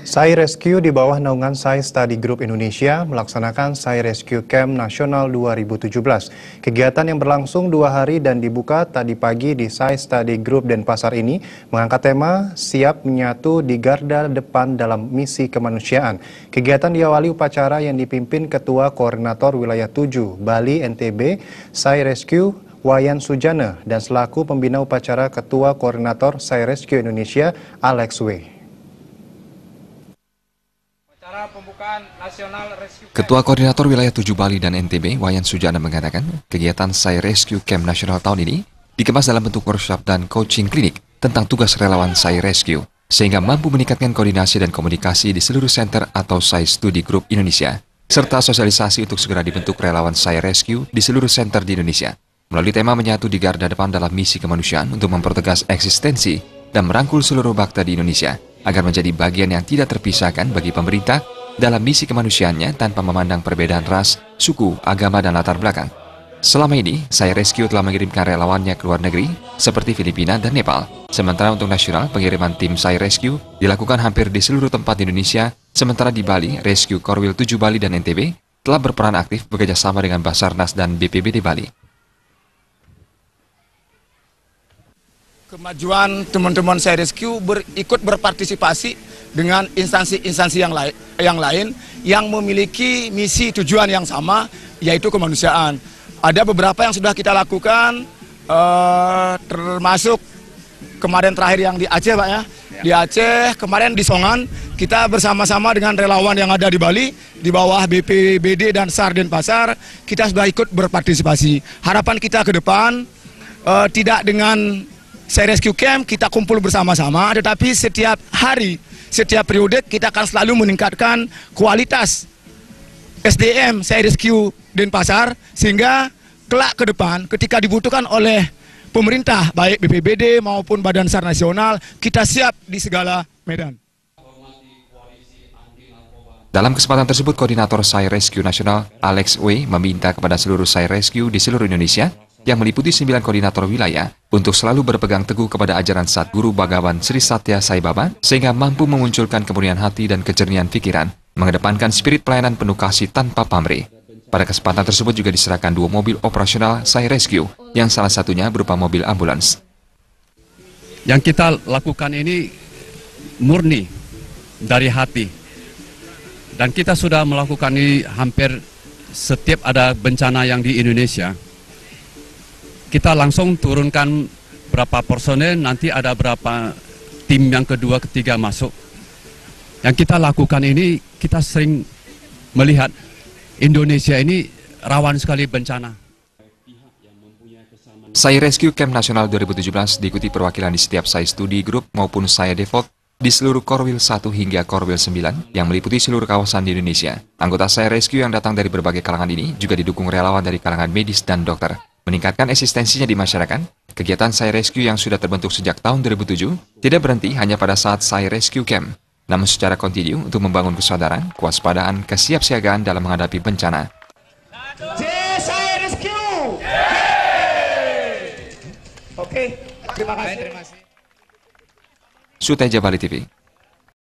SAI Rescue di bawah naungan SAI Study Group Indonesia melaksanakan SAI Rescue Camp Nasional 2017. Kegiatan yang berlangsung 2 hari dan dibuka tadi pagi di SAI Study Group Denpasar ini mengangkat tema Siap Menyatu di Garda Depan dalam Misi Kemanusiaan. Kegiatan diawali upacara yang dipimpin Ketua Koordinator Wilayah 7 Bali NTB SAI Rescue Wayan Sujana dan selaku pembina upacara Ketua Koordinator SAI Rescue Indonesia Alex W. Ketua Koordinator Wilayah 7 Bali dan NTB, Wayan Sujana mengatakan, kegiatan SAI Rescue Camp Nasional tahun ini dikemas dalam bentuk workshop dan coaching klinik tentang tugas relawan SAI Rescue, sehingga mampu meningkatkan koordinasi dan komunikasi di seluruh center atau SAI Study Group Indonesia, serta sosialisasi untuk segera dibentuk relawan SAI Rescue di seluruh center di Indonesia, melalui tema menyatu di garda depan dalam misi kemanusiaan untuk mempertegas eksistensi dan merangkul seluruh bangsa di Indonesia, agar menjadi bagian yang tidak terpisahkan bagi pemerintah dalam misi kemanusiaannya tanpa memandang perbedaan ras, suku, agama, dan latar belakang. Selama ini, SAI Rescue telah mengirimkan relawannya ke luar negeri, seperti Filipina dan Nepal. Sementara untuk nasional, pengiriman tim SAI Rescue dilakukan hampir di seluruh tempat di Indonesia, sementara di Bali, Rescue Korwil 7 Bali dan NTB telah berperan aktif bekerjasama dengan Basarnas dan BPBD Bali. Kemajuan teman-teman SAI Rescue ikut berpartisipasi dengan instansi-instansi yang lain yang memiliki misi tujuan yang sama, yaitu kemanusiaan. Ada beberapa yang sudah kita lakukan, termasuk kemarin terakhir yang di Aceh, Pak ya. Di Aceh, kemarin di Songan, kita bersama-sama dengan relawan yang ada di Bali, di bawah BPBD dan SAR Denpasar, kita sudah ikut berpartisipasi. Harapan kita ke depan, tidak dengan SAI Rescue Camp kita kumpul bersama-sama, tetapi setiap hari, setiap periode kita akan selalu meningkatkan kualitas SDM SAI Rescue Denpasar, sehingga kelak ke depan ketika dibutuhkan oleh pemerintah, baik BPBD maupun Badan SAR Nasional, kita siap di segala medan. Dalam kesempatan tersebut, Koordinator SAI Rescue Nasional Alex W. meminta kepada seluruh SAI Rescue di seluruh Indonesia yang meliputi 9 koordinator wilayah untuk selalu berpegang teguh kepada ajaran Satguru Bhagawan Sri Satya Sai Baba, sehingga mampu memunculkan kemurnian hati dan kejernihan pikiran, mengedepankan spirit pelayanan penuh kasih tanpa pamrih. Pada kesempatan tersebut juga diserahkan 2 mobil operasional SAI Rescue, yang salah satunya berupa mobil ambulans. Yang kita lakukan ini murni dari hati, dan kita sudah melakukan ini hampir setiap ada bencana yang di Indonesia. Kita langsung turunkan berapa personel, nanti ada berapa tim yang kedua, ketiga masuk. Yang kita lakukan ini, kita sering melihat Indonesia ini rawan sekali bencana. SAI Rescue Camp Nasional 2017 diikuti perwakilan di setiap SAI Study Group maupun SAI Default di seluruh Korwil 1 hingga Korwil 9 yang meliputi seluruh kawasan di Indonesia. Anggota SAI Rescue yang datang dari berbagai kalangan ini juga didukung relawan dari kalangan medis dan dokter. Meningkatkan eksistensinya di masyarakat, kegiatan SAI Rescue yang sudah terbentuk sejak tahun 2007 tidak berhenti hanya pada saat SAI Rescue Camp, namun secara kontinu untuk membangun kesadaran, kewaspadaan, kesiapsiagaan dalam menghadapi bencana. SAI Rescue! Oke, terima kasih. Suteja Bali TV.